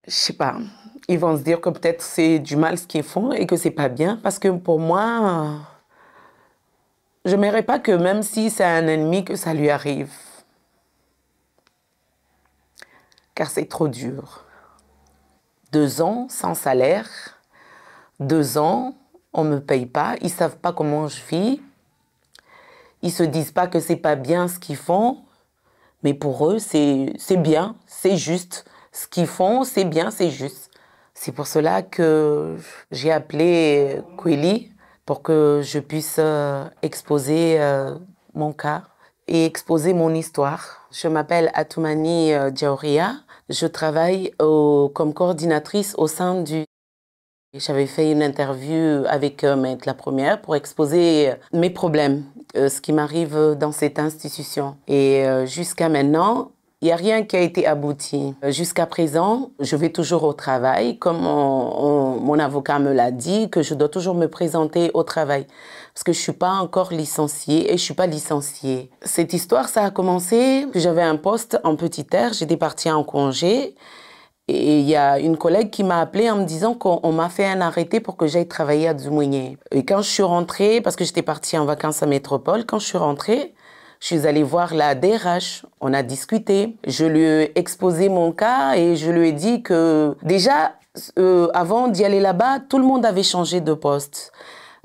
je sais pas, ils vont se dire que peut-être c'est du mal ce qu'ils font et que c'est pas bien. Parce que pour moi, je n'aimerais pas que même si c'est un ennemi, que ça lui arrive. Car c'est trop dur. 2 ans sans salaire, 2 ans, on ne me paye pas, ils ne savent pas comment je vis. Ils ne se disent pas que c'est pas bien ce qu'ils font, mais pour eux, c'est bien, c'est juste. Ce qu'ils font, c'est bien, c'est juste. C'est pour cela que j'ai appelé Kweli pour que je puisse exposer mon cas et exposer mon histoire. Je m'appelle Atoumani Diaoria. Je travaille comme coordinatrice au sein du... J'avais fait une interview avec Maître La Première pour exposer mes problèmes, ce qui m'arrive dans cette institution. Et jusqu'à maintenant, il n'y a rien qui a été abouti. Jusqu'à présent, je vais toujours au travail, comme mon avocat me l'a dit, que je dois toujours me présenter au travail. Parce que je ne suis pas encore licenciée et je ne suis pas licenciée. Cette histoire, ça a commencé, j'avais un poste en Petite Terre, j'étais partie en congé. Et il y a une collègue qui m'a appelée en me disant qu'on m'a fait un arrêté pour que j'aille travailler à Dzoumounié. Et quand je suis rentrée, parce que j'étais partie en vacances à Métropole, quand je suis rentrée, je suis allée voir la DRH. On a discuté. Je lui ai exposé mon cas et je lui ai dit que déjà, avant d'y aller là-bas, tout le monde avait changé de poste.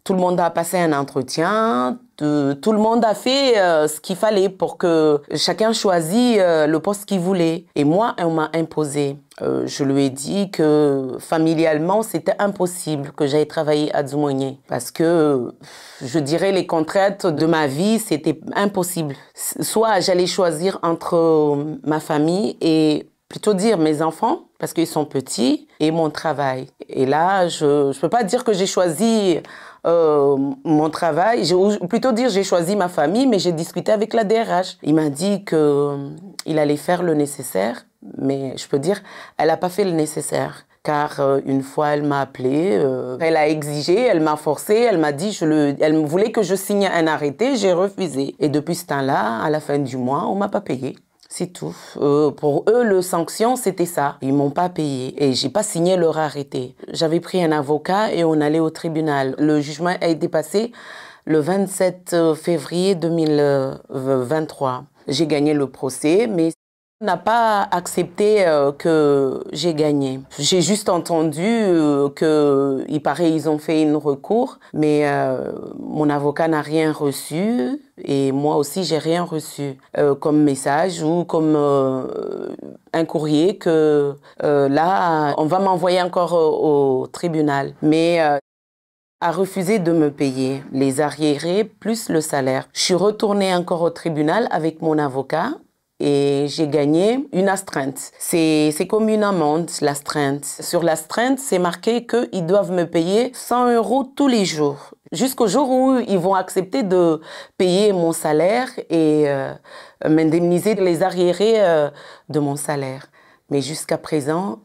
Tout le monde a passé un entretien, tout le monde a fait ce qu'il fallait pour que chacun choisisse le poste qu'il voulait. Et moi, on m'a imposé. Je lui ai dit que familialement, c'était impossible que j'aille travailler à Dzoumounié. Parce que, je dirais, les contraintes de ma vie, c'était impossible. Soit j'allais choisir entre ma famille et plutôt dire mes enfants, parce qu'ils sont petits, et mon travail. Et là, je ne peux pas dire que j'ai choisi mon travail, plutôt dire j'ai choisi ma famille, mais j'ai discuté avec la DRH. Il m'a dit qu'il allait faire le nécessaire, mais je peux dire, elle n'a pas fait le nécessaire. Car une fois, elle m'a appelée, elle a exigé, elle m'a forcé, elle m'a dit, elle voulait que je signe un arrêté, j'ai refusé. Et depuis ce temps-là, à la fin du mois, on ne m'a pas payé. C'est tout. Pour eux, le sanction, c'était ça. Ils m'ont pas payé et j'ai pas signé leur arrêté. J'avais pris un avocat et on allait au tribunal. Le jugement a été passé le 27 février 2023. J'ai gagné le procès, mais n'a pas accepté que j'ai gagné. J'ai juste entendu il paraît ils ont fait une recours, mais mon avocat n'a rien reçu et moi aussi j'ai rien reçu comme message ou comme un courrier que là on va m'envoyer encore au tribunal. Mais a refusé de me payer les arriérés plus le salaire. Je suis retournée encore au tribunal avec mon avocat. Et j'ai gagné une astreinte. C'est comme une amende, l'astreinte. Sur l'astreinte, c'est marqué qu'ils doivent me payer 100 € tous les jours. Jusqu'au jour où ils vont accepter de payer mon salaire et m'indemniser les arriérés de mon salaire. Mais jusqu'à présent,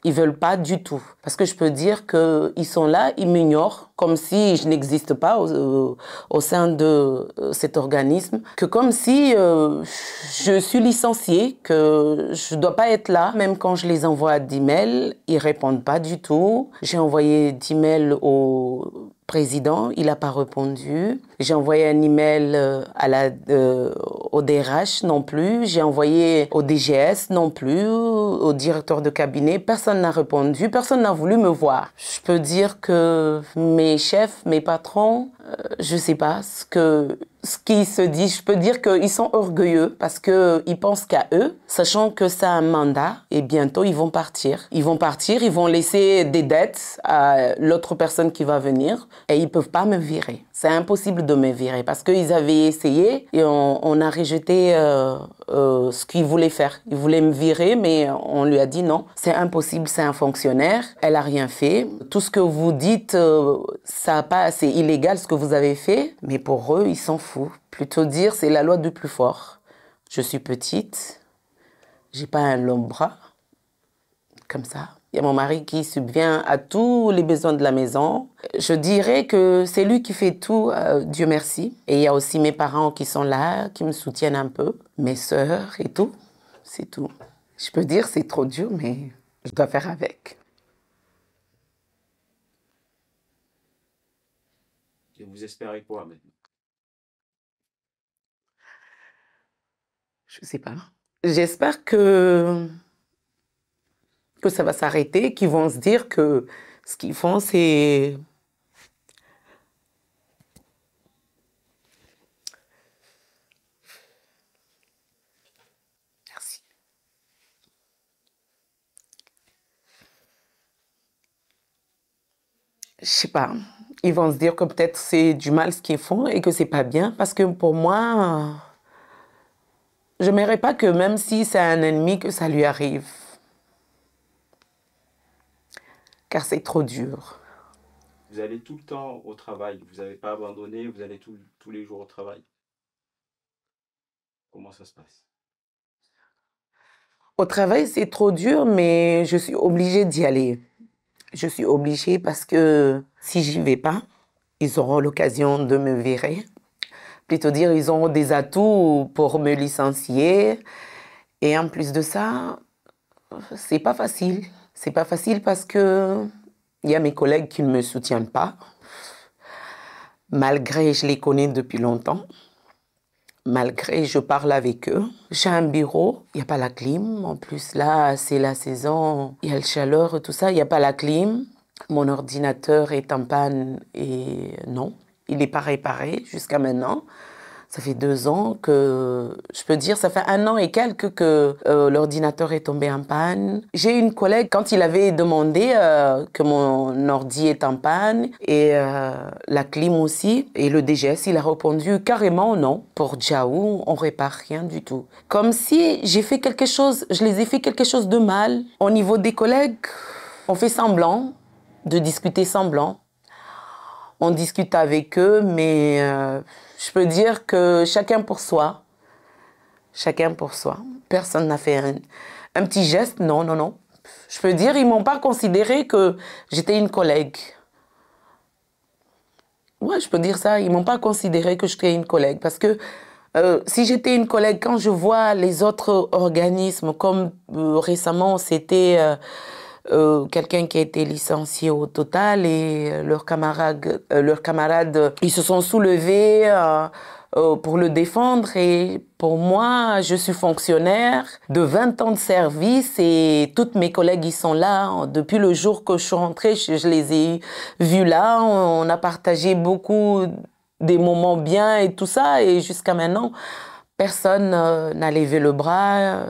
ils veulent pas du tout. Parce que je peux dire qu'ils sont là, ils m'ignorent, comme si je n'existe pas au sein de cet organisme. Que comme si je suis licenciée, que je dois pas être là. Même quand je les envoie d'emails, ils répondent pas du tout. J'ai envoyé d'emails au président, il n'a pas répondu. J'ai envoyé un email au DRH non plus. J'ai envoyé au DGS non plus, au directeur de cabinet. Personne n'a répondu, personne n'a voulu me voir. Je peux dire que mes chefs, mes patrons, je sais pas ce qui se dit. Je peux dire qu'ils sont orgueilleux parce qu'ils pensent qu'à eux, sachant que c'est un mandat et bientôt ils vont partir. Ils vont partir, ils vont laisser des dettes à l'autre personne qui va venir et ils peuvent pas me virer. C'est impossible de me virer parce qu'ils avaient essayé et on a rejeté ce qu'ils voulaient faire. Ils voulaient me virer, mais on lui a dit non, c'est impossible, c'est un fonctionnaire, elle a rien fait. Tout ce que vous dites, c'est illégal ce que vous avez fait, mais pour eux, ils s'en foutent. Plutôt dire, c'est la loi du plus fort. Je suis petite, j'ai pas un long bras, comme ça. Il y a mon mari qui subvient à tous les besoins de la maison. Je dirais que c'est lui qui fait tout, Dieu merci. Et il y a aussi mes parents qui sont là, qui me soutiennent un peu. Mes sœurs et tout, c'est tout. Je peux dire c'est trop dur, mais Je dois faire avec. Et vous espérez quoi maintenant? Je ne sais pas. J'espère que ça va s'arrêter, qu'ils vont se dire que ce qu'ils font, c'est... Merci. Je sais pas. Ils vont se dire que peut-être c'est du mal ce qu'ils font et que c'est pas bien. Parce que pour moi, je n'aimerais pas que même si c'est un ennemi, que ça lui arrive. Car c'est trop dur. Vous allez tout le temps au travail, vous n'avez pas abandonné, vous allez tous les jours au travail. Comment ça se passe? Au travail, c'est trop dur, mais je suis obligée d'y aller. Je suis obligée parce que si j'y vais pas, ils auront l'occasion de me virer. Plutôt dire, ils auront des atouts pour me licencier. Et en plus de ça, c'est pas facile. C'est pas facile parce que il y a mes collègues qui ne me soutiennent pas, malgré je les connais depuis longtemps. Malgré je parle avec eux. J'ai un bureau, il n'y a pas la clim. En plus, là, c'est la saison, il y a le chaleur et tout ça, il n'y a pas la clim. Mon ordinateur est en panne et non, il n'est pas réparé jusqu'à maintenant. Ça fait 2 ans que, je peux dire, ça fait 1 an et quelques que l'ordinateur est tombé en panne. J'ai une collègue, quand il avait demandé que mon ordi est en panne et la clim aussi, et le DGS, il a répondu carrément non. Pour Djaou, on répare rien du tout. Comme si j'ai fait quelque chose, je les ai fait quelque chose de mal. Au niveau des collègues, on fait semblant de discuter semblant. On discute avec eux, mais je peux dire que chacun pour soi. Chacun pour soi. Personne n'a fait un petit geste, non, non, non. Je peux dire, ils m'ont pas considéré que j'étais une collègue. Ouais, je peux dire ça, ils m'ont pas considéré que j'étais une collègue. Parce que si j'étais une collègue, quand je vois les autres organismes, comme récemment, c'était... quelqu'un qui a été licencié au total et leurs camarades, ils se sont soulevés pour le défendre. Et pour moi, je suis fonctionnaire de 20 ans de service et toutes mes collègues, ils sont là. Depuis le jour que je suis rentrée, je les ai vus là. On a partagé beaucoup des moments bien et tout ça. Et jusqu'à maintenant, personne n'a levé le bras.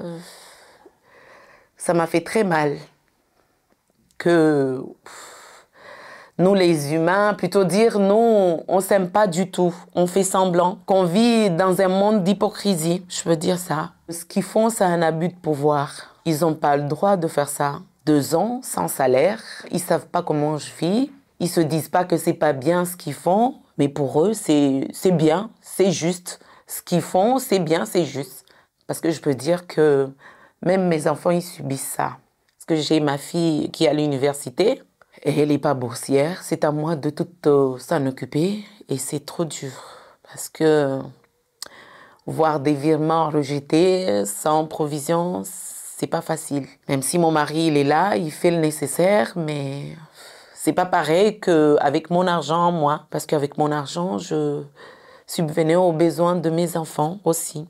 Ça m'a fait très mal que nous les humains, plutôt dire nous, on s'aime pas du tout, on fait semblant, qu'on vit dans un monde d'hypocrisie, je veux dire ça. Ce qu'ils font, c'est un abus de pouvoir. Ils n'ont pas le droit de faire ça. 2 ans sans salaire, ils savent pas comment je vis, ils se disent pas que c'est pas bien ce qu'ils font, mais pour eux, c'est bien, c'est juste. Ce qu'ils font, c'est bien, c'est juste. Parce que je peux dire que même mes enfants, ils subissent ça. Parce que j'ai ma fille qui est à l'université et elle n'est pas boursière. C'est à moi de tout s'en occuper et c'est trop dur. Parce que voir des virements rejetés sans provision, c'est pas facile. Même si mon mari, il est là, il fait le nécessaire, mais c'est pas pareil qu'avec mon argent, moi. Parce qu'avec mon argent, je subvenais aux besoins de mes enfants aussi.